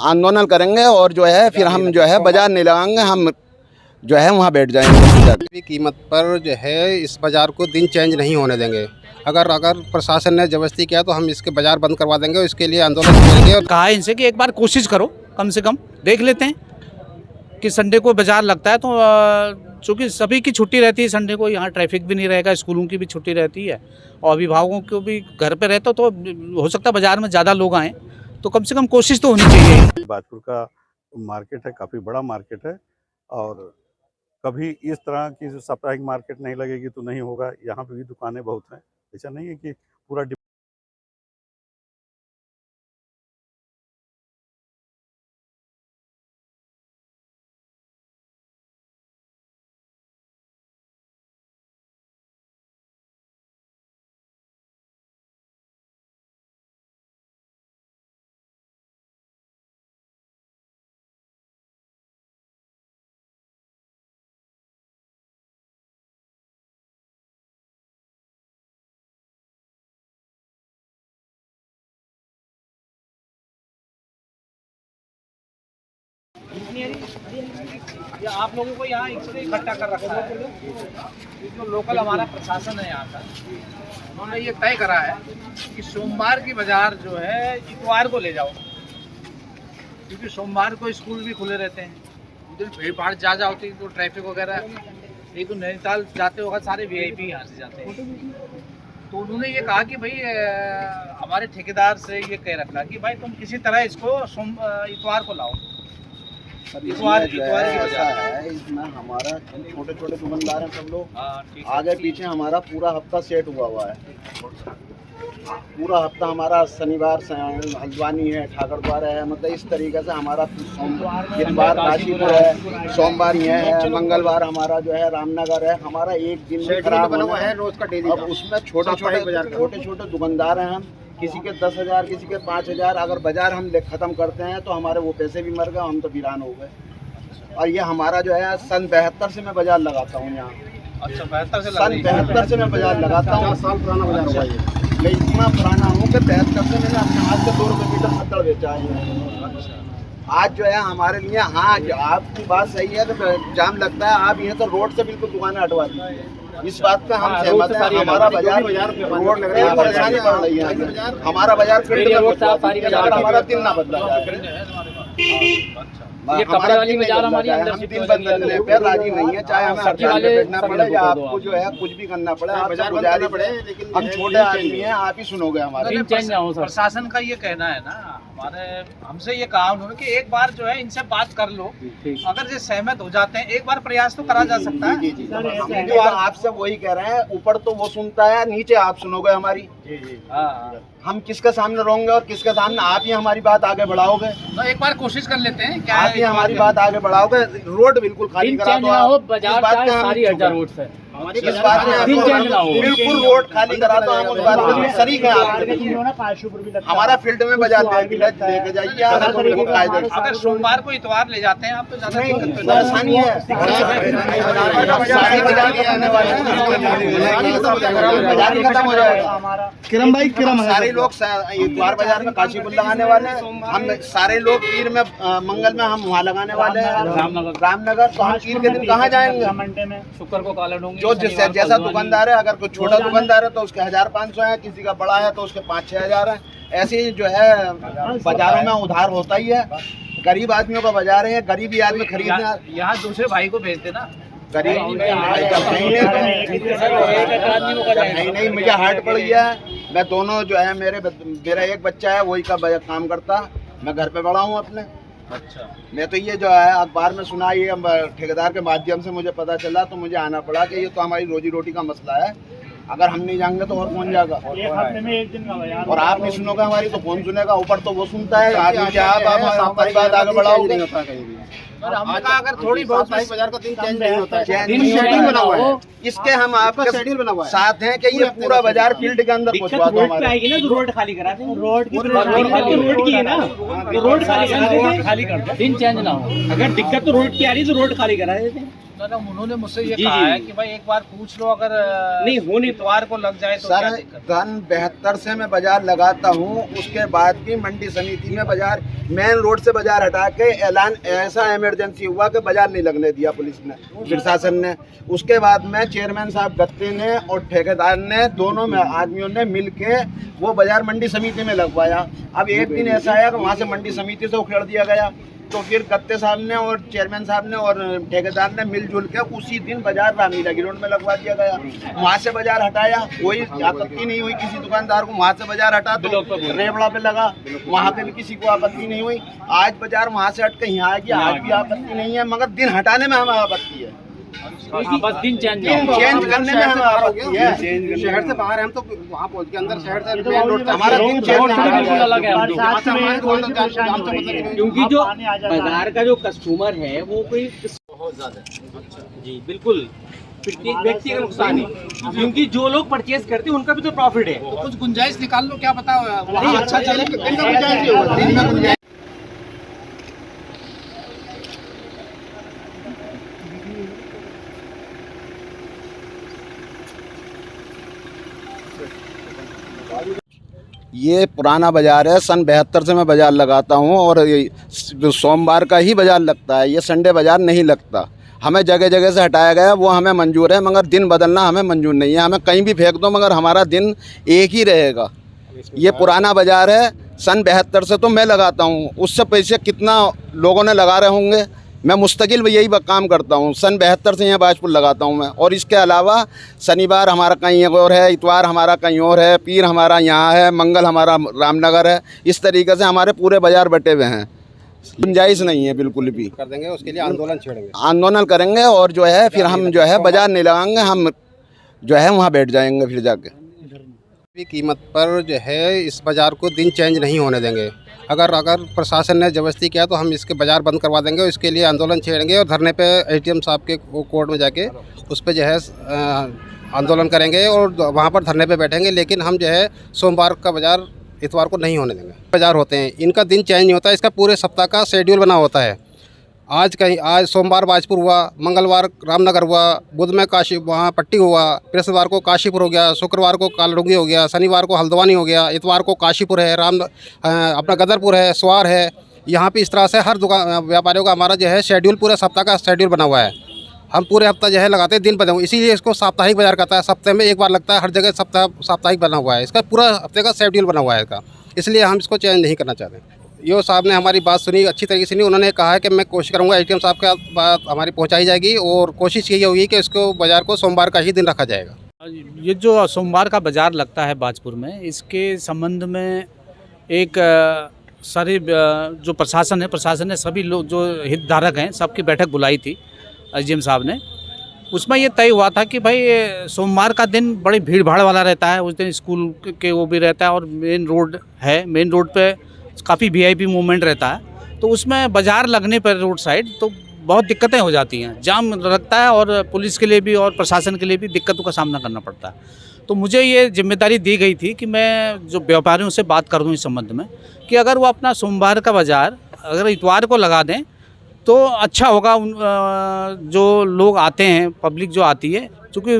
आंदोलन करेंगे और जो है फिर हम जो है बाजार नहीं लगाएंगे, हम जो है वहाँ बैठ जाएंगे। भी कीमत पर जो है इस बाज़ार को दिन चेंज नहीं होने देंगे। अगर प्रशासन ने ज़बरदस्ती किया तो हम इसके बाज़ार बंद करवा देंगे, इसके लिए आंदोलन करेंगे। और कहा है इनसे कि एक बार कोशिश करो, कम से कम देख लेते हैं कि संडे को बाज़ार लगता है तो चूँकि सभी की छुट्टी रहती है संडे को, यहाँ ट्रैफिक भी नहीं रहेगा, स्कूलों की भी छुट्टी रहती है और अभिभावकों को भी घर पे रहते तो हो सकता है बाज़ार में ज़्यादा लोग आएँ, तो कम से कम कोशिश तो होनी चाहिए। बाजपुर का मार्केट है, काफ़ी बड़ा मार्केट है और कभी इस तरह की जो साप्ताहिक मार्केट नहीं लगेगी तो नहीं होगा। यहाँ पे भी दुकानें बहुत हैं, ऐसा नहीं है कि पूरा या आप लोगों को यहाँ इसलिए इकट्ठा कर रखा है, जो लोकल हमारा प्रशासन है यहाँ का, उन्होंने ये तय करा है कि सोमवार की बाजार जो है इतवार को ले जाओ, क्योंकि सोमवार को स्कूल भी खुले रहते हैं, उधर भीड़ भाड़ ज़्यादा होती है तो ट्रैफिक वगैरह। एक तो नैनीताल जाते वक्त सारे VIP यहाँ से जाते हैं, तो उन्होंने ये कहा कि भाई हमारे ठेकेदार से ये कह रखा कि भाई तुम किसी तरह इसको इतवार को लाओ। इतवार की बाजार है, इसमें हमारा छोटे छोटे दुकानदार हैं सब लोग, आगे पीछे हमारा पूरा हफ्ता सेट हुआ है। पूरा हफ्ता हमारा शनिवार से हल्द्वानी है, ठाकुरद्वार है, मतलब इस तरीके से हमारा इतवार काशीपुर है, सोमवार ये है, मंगलवार हमारा जो है रामनगर है। हमारा एक दिन में खराब हुआ है रोज का डेली। अब उसमें छोटे छोटे दुकानदार हैं हम, किसी के 10,000 किसी के 5,000। अगर बाजार हम ख़त्म करते हैं तो हमारे वो पैसे भी मर गए, हम तो वीरान हो गए। और ये हमारा जो है सन 72 से मैं बाजार लगाता हूँ यहाँ। अच्छा, 72 से सन 72 से मैं बाजार लगाता हूँ। 50 साल पुराना बाजार हुआ ये। मैं इतना पुराना हूँ कि 72 से मैंने अपने हाथ से 2 रुपये मीटर खद्दड़ बेचा है। आज जो है हमारे लिए, हाँ आपकी बात सही है, तो जाम लगता है। आप यहाँ तो रोड से बिल्कुल दुकानें हटवा दी, इस बात पे हम सहमत हैं। हमारा बाजार रोड लग रहा है, परेशानी बढ़ रही है। हमारा बाजार फील्ड में हमारा दिन ना बदला ये कपड़े वाली बाजार हमारी अंदर हम दिन बदलने पे राजी नहीं है, चाहे हमें हड़ताल पे बैठना पड़े या आपको जो है कुछ भी करना पड़े, आप गुजारिश पड़े। लेकिन हम छोटे आदमी हैं, आप ही सुनोगे हमारे। प्रशासन का ये कहना है ना, हमारे हमसे ये कहा उन्होंने कि एक बार जो है इनसे बात कर लो, अगर ये सहमत हो जाते हैं एक बार प्रयास तो करा जा सकता है। तो आपसे वही कह रहे हैं, ऊपर तो वो सुनता है, नीचे आप सुनोगे हमारी। हम किसके सामने रहेंगे और किसके सामने? आप ही हमारी बात आगे बढ़ाओगे। तो एक बार कोशिश कर लेते हैं, क्या आप ही हमारी बात आगे बढ़ाओगे। रोड बिल्कुल खाली करा दो आप, बाजार सारी हज़ार रोड से इस बात में बिल्कुल रोड खाली करा दो, हम उस बात में शरीक हैं। हमारा फील्ड में बाजार लेके जाइए। अगर सोमवार को इतवार ले जाते हैं आप तो ज़्यादा परेशानी है। बाजार खत्म हो जाएगा। किरम भाई, किरम सारे लोग इतवार बाजार में काशीपुर लगाने वाले हैं, हम सारे लोग पीर में मंगल में हम वहाँ लगाने वाले हैं, रामनगर। तो हम पीर के दिन कहाँ जाएंगे? शुक्र को काला डूंगी। जो जैसा दुकानदार है, अगर कोई छोटा दुकानदार है तो उसके 1,500 है, किसी का बड़ा है तो उसके 5-6 हज़ार है। ऐसे ही जो है बाजारों में उधार होता ही है। गरीब आदमियों का बाजार है, गरीबी आदमी खरीदना। यहाँ दूसरे भाई को भेज देना। गरीब नहीं, मुझे हार्ट पड़ गया है। मैं दोनों जो है, मेरा एक बच्चा है, वही का काम करता, मैं घर पे बड़ा हूँ अपने। अच्छा, मैं तो ये जो है अखबार में सुना, ये ठेकेदार के माध्यम से मुझे पता चला, तो मुझे आना पड़ा कि ये तो हमारी रोजी रोटी का मसला है। अगर हम नहीं जाएंगे तो और कौन जाएगा? और आप नहीं सुनोगे हमारी तो कौन सुनेगा? ऊपर तो वो सुनता है, आगे आप बात आगे बढ़ाओगे। अगर थोड़ी बहुत बाजार का दिन चेंज नहीं होता है, शेड्यूल बना हुआ है। इसके हम आपके शेड्यूल बना हुआ है साथ हैं कि ये पूरा बाजार फील्ड के अंदर पहुंचवा दो हमारे। आएगी ना तो रोड खाली करा दें। रोड की है ना, रोड खाली कर दे, दिन चेंज ना हो। अगर दिक्कत तो रोड की आ रही है तो रोड खाली करा देते हैं। उन्होंने मुझसे ये जी, कहा जी। है कि भाई एक बार पूछ लो, अगर नहीं, होने- इतवार को लग जाए तो सर क्या दिक्कत है? सन 72 से मैं बाजार लगाता हूँ, उसके बाद भी मंडी समिति में बाजार मेन रोड से बाजार हटा के ऐलान ऐसा इमरजेंसी हुआ कि बाजार नहीं लगने दिया पुलिस ने, प्रशासन ने। उसके बाद में चेयरमैन साहब गत्ते ने और ठेकेदार ने दोनों में आदमियों ने मिल के वो बाजार मंडी समिति में लगवाया। अब एक दिन ऐसा आया कि वहाँ से मंडी समिति से उखेड़ दिया गया, तो फिर गत्ते साहब ने और चेयरमैन साहब ने और ठेकेदार ने मिलजुल के उसी दिन बाजार रामलीला ग्राउंड में लगवा दिया गया। वहाँ से बाजार हटाया, कोई आपत्ति नहीं हुई किसी दुकानदार को। वहाँ से बाजार हटा तो रेवड़ा पे लगा, वहाँ पे भी किसी को आपत्ति नहीं हुई। आज बाजार वहाँ से हट के यहाँ आएगी, आज भी आपत्ति नहीं है, मगर दिन हटाने में हमें आपत्ति है। हाँ, बस दिन चेंज चेंज करने में हमें आपत्ति है। शहर से बाहर हम तो वहाँ पहुँच के अंदर शहर से मेन रोड हमारा दिन चेंज रोड से नहीं बिल्कुल हुआ। अलग है हम लोग। बरसात में रोड का जाम से मतलब क्योंकि जो बाजार का जो कस्टमर है वो कोई बहुत ज्यादा जी बिल्कुल प्रत्येक व्यक्ति का नुकसान है, क्योंकि जो लोग परचेज करते हैं उनका भी तो प्रॉफिट है। तो कुछ गुंजाइश निकाल लो, क्या पता वहाँ अच्छा चले तो दिन में गुंजाइश नहीं होगा, दिन में गुंजाइश। ये पुराना बाजार है, सन 72 से मैं बाजार लगाता हूँ और ये सोमवार का ही बाजार लगता है, ये संडे बाजार नहीं लगता। हमें जगह जगह से हटाया गया, वो हमें मंजूर है, मगर दिन बदलना हमें मंजूर नहीं है। हमें कहीं भी फेंक दो मगर हमारा दिन एक ही रहेगा। ये पुराना बाजार है, सन 72 से तो मैं लगाता हूँ, उससे पैसे कितना लोगों ने लगा रहे होंगे। मैं मुस्तकिल यही काम करता हूँ, सन 72 से यहाँ बाजपुर लगाता हूँ मैं। और इसके अलावा शनिवार हमारा कहीं और है, इतवार हमारा कहीं और है, पीर हमारा यहाँ है, मंगल हमारा रामनगर है। इस तरीके से हमारे पूरे बाजार बटे हुए हैं, गुंजाइश नहीं है बिल्कुल भी। कर देंगे, उसके लिए आंदोलन छेड़ेंगे। आंदोलन करेंगे और जो है फिर हम जो है बाजार नहीं लगाएंगे, हम जो है वहाँ बैठ जाएंगे फिर जाके। भी कीमत पर जो है इस बाज़ार को दिन चेंज नहीं होने देंगे। अगर प्रशासन ने ज़बरदस्ती किया तो हम इसके बाज़ार बंद करवा देंगे, और इसके लिए आंदोलन छेड़ेंगे और धरने पे एसडीएम साहब के कोर्ट में जाके उस पर जो है आंदोलन करेंगे और वहाँ पर धरने पे बैठेंगे। लेकिन हम जो है सोमवार का बाज़ार इतवार को नहीं होने देंगे। बाज़ार होते हैं, इनका दिन चेंज नहीं होता, इसका पूरे सप्ताह का शेड्यूल बना होता है। आज सोमवार बाजपुर हुआ, मंगलवार रामनगर हुआ, बुध में काशी वहाँ पट्टी हुआ, बृहस्पतिवार को काशीपुर हो गया, शुक्रवार को कालडुंगी हो गया, शनिवार को हल्द्वानी हो गया, इतवार को काशीपुर है, अपना गदरपुर है, स्वार है। यहाँ पे इस तरह से हर दुकान व्यापारियों का हमारा जो है शेड्यूल पूरे सप्ताह का शेड्यूल बना हुआ है। हम पूरे हफ्ता जो है लगाते हैं दिन बदले, इसीलिए इसको साप्ताहिक बाजार कहता है। सप्ताह में एक बार लगता है, हर जगह साप्ताहिक बना हुआ है, इसका पूरा हफ्ते का शेड्यूल बना हुआ है इसका, इसलिए हम इसको चेंज नहीं करना चाहते। यो साहब ने हमारी बात सुनी, अच्छी तरीके से सुनी। उन्होंने कहा है कि मैं कोशिश करूंगा, एसडीएम साहब का बात हमारी पहुंचाई जाएगी और कोशिश यही होगी कि इसको बाज़ार को सोमवार का ही दिन रखा जाएगा। ये जो सोमवार का बाज़ार लगता है बाजपुर में, इसके संबंध में एक सारे जो प्रशासन ने सभी लोग जो हितधारक हैं सबकी बैठक बुलाई थी एसडीएम साहब ने। उसमें ये तय हुआ था कि भाई सोमवार का दिन बड़ी भीड़ भाड़ वाला रहता है, उस दिन स्कूल के वो भी रहता है और मेन रोड है, मेन रोड पे काफ़ी वीआईपी मूवमेंट रहता है। तो उसमें बाज़ार लगने पर रोड साइड तो बहुत दिक्कतें हो जाती हैं, जाम लगता है और पुलिस के लिए भी और प्रशासन के लिए भी दिक्कतों का सामना करना पड़ता है। तो मुझे ये जिम्मेदारी दी गई थी कि मैं जो व्यापारियों से बात कर दूँ इस संबंध में कि अगर वो अपना सोमवार का बाज़ार अगर इतवार को लगा दें तो अच्छा होगा। जो लोग आते हैं, पब्लिक जो आती है, चूँकि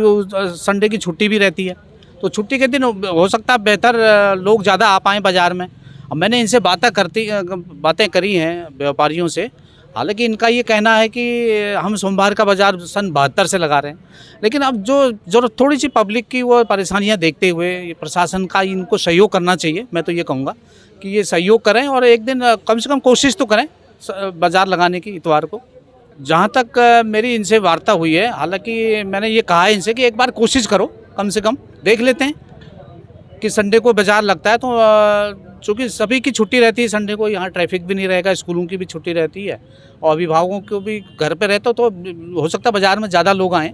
संडे की छुट्टी भी रहती है, तो छुट्टी के दिन हो सकता है बेहतर लोग ज़्यादा आ पाएँ बाज़ार में। अब मैंने इनसे बातें करी हैं व्यापारियों से, हालांकि इनका ये कहना है कि हम सोमवार का बाज़ार सन 72 से लगा रहे हैं। लेकिन अब जो थोड़ी सी पब्लिक की वो परेशानियां देखते हुए ये प्रशासन का इनको सहयोग करना चाहिए। मैं तो ये कहूँगा कि ये सहयोग करें और एक दिन कम से कम कोशिश तो करें बाज़ार लगाने की इतवार को। जहाँ तक मेरी इनसे वार्ता हुई है, हालांकि मैंने ये कहा है इनसे कि एक बार कोशिश करो, कम से कम देख लेते हैं कि संडे को बाज़ार लगता है तो चूँकि सभी की छुट्टी रहती है संडे को, यहाँ ट्रैफिक भी नहीं रहेगा, स्कूलों की भी छुट्टी रहती है और अभिभावकों को भी घर पे रहते तो हो सकता है बाज़ार में ज़्यादा लोग आएँ।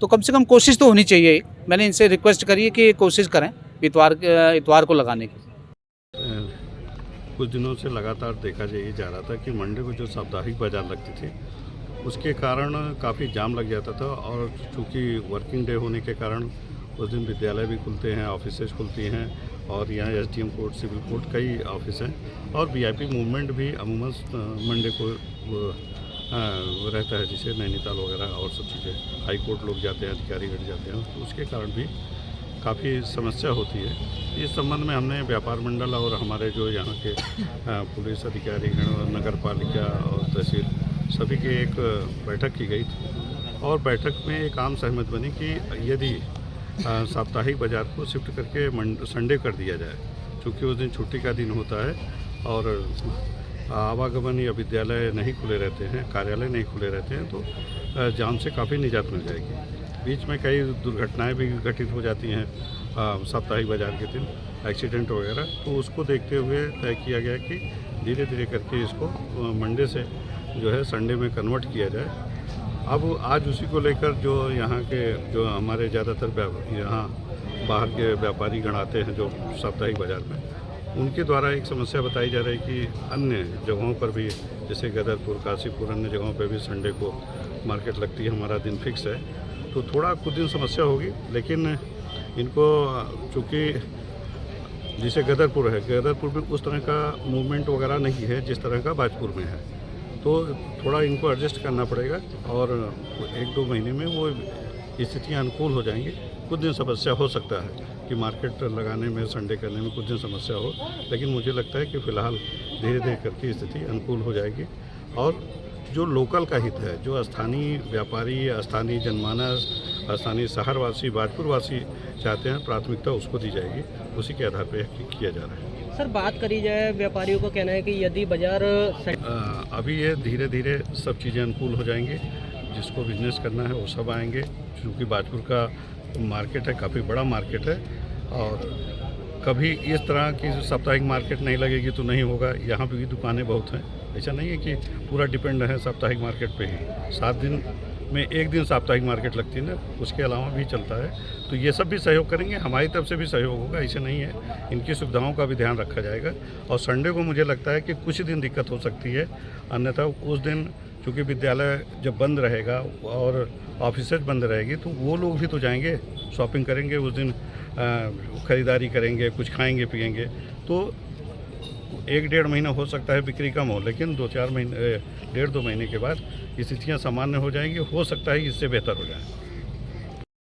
तो कम से कम कोशिश तो होनी चाहिए। मैंने इनसे रिक्वेस्ट करी है कि कोशिश करें इतवार को लगाने की। कुछ दिनों से लगातार देखा जा रहा था कि मंडे को जो साप्ताहिक बाज़ार लगती थी उसके कारण काफ़ी जाम लग जाता था, और चूँकि वर्किंग डे होने के कारण उस दिन विद्यालय भी खुलते हैं, ऑफिसेज खुलती हैं और यहाँ एसडीएम कोर्ट, सिविल कोर्ट कई ऑफिस हैं और वीआईपी मूवमेंट भी अमूमन मंडे को रहता है, जैसे नैनीताल वगैरह और सब चीज़ें, हाई कोर्ट लोग जाते हैं, अधिकारीगण जाते हैं, तो उसके कारण भी काफ़ी समस्या होती है। इस संबंध में हमने व्यापार मंडल और हमारे जो यहाँ के पुलिस अधिकारीगण और नगर पालिका और तहसील सभी की एक बैठक की गई थी, और बैठक में एक आम सहमति बनी कि यदि साप्ताहिक बाज़ार को शिफ्ट करके संडे कर दिया जाए, क्योंकि उस दिन छुट्टी का दिन होता है और आवागमन या विद्यालय नहीं खुले रहते हैं, कार्यालय नहीं खुले रहते हैं, तो जाम से काफ़ी निजात मिल जाएगी। बीच में कई दुर्घटनाएं भी घटित हो जाती हैं साप्ताहिक बाज़ार के दिन, एक्सीडेंट वगैरह, तो उसको देखते हुए तय किया गया कि धीरे धीरे करके इसको मंडे से जो है संडे में कन्वर्ट किया जाए। अब आज उसी को लेकर जो यहाँ के जो हमारे ज़्यादातर यहाँ बाहर के व्यापारी गण आते हैं जो साप्ताहिक बाज़ार में, उनके द्वारा एक समस्या बताई जा रही है कि अन्य जगहों पर भी, जैसे गदरपुर, काशीपुर, अन्य जगहों पर भी संडे को मार्केट लगती है, हमारा दिन फिक्स है, तो थोड़ा कुछ दिन समस्या होगी। लेकिन इनको चूँकि जैसे गदरपुर है, गदरपुर में उस तरह का मूवमेंट वगैरह नहीं है जिस तरह का बाजपुर में है, तो थोड़ा इनको एडजस्ट करना पड़ेगा और 1-2 महीने में वो स्थितियाँ अनुकूल हो जाएंगी। कुछ दिन समस्या हो सकता है कि मार्केट लगाने में, संडे करने में कुछ दिन समस्या हो, लेकिन मुझे लगता है कि फ़िलहाल धीरे धीरे करके स्थिति अनुकूल हो जाएगी। और जो लोकल का हित है, जो स्थानीय व्यापारी, स्थानीय जनमानस, स्थानीय शहरवासी, बाजपुरवासी चाहते हैं, प्राथमिकता उसको दी जाएगी, उसी के आधार पर किया जा रहा है। सर, बात करी जाए, व्यापारियों का कहना है कि यदि बाजार अभी ये धीरे धीरे सब चीज़ें अनुकूल हो जाएंगी, जिसको बिजनेस करना है वो सब आएंगे, क्योंकि बाजपुर का मार्केट है, काफ़ी बड़ा मार्केट है, और कभी इस तरह की साप्ताहिक मार्केट नहीं लगेगी तो नहीं होगा। यहाँ भी दुकानें बहुत हैं, ऐसा नहीं है कि पूरा डिपेंड है साप्ताहिक मार्केट पे ही। 7 दिन में 1 दिन साप्ताहिक मार्केट लगती है ना, उसके अलावा भी चलता है, तो ये सब भी सहयोग करेंगे, हमारी तरफ से भी सहयोग होगा, ऐसे नहीं है। इनकी सुविधाओं का भी ध्यान रखा जाएगा। और संडे को मुझे लगता है कि कुछ दिन दिक्कत हो सकती है, अन्यथा उस दिन चूँकि विद्यालय जब बंद रहेगा और ऑफिसेज बंद रहेगी, तो वो लोग भी तो जाएंगे, शॉपिंग करेंगे उस दिन, ख़रीदारी करेंगे, कुछ खाएंगे पिएंगे, तो 1-1.5 महीना हो सकता है बिक्री कम हो, लेकिन 2-4 महीने, 1.5-2 महीने के बाद स्थितियाँ सामान्य हो जाएंगी, हो सकता है इससे बेहतर हो जाए।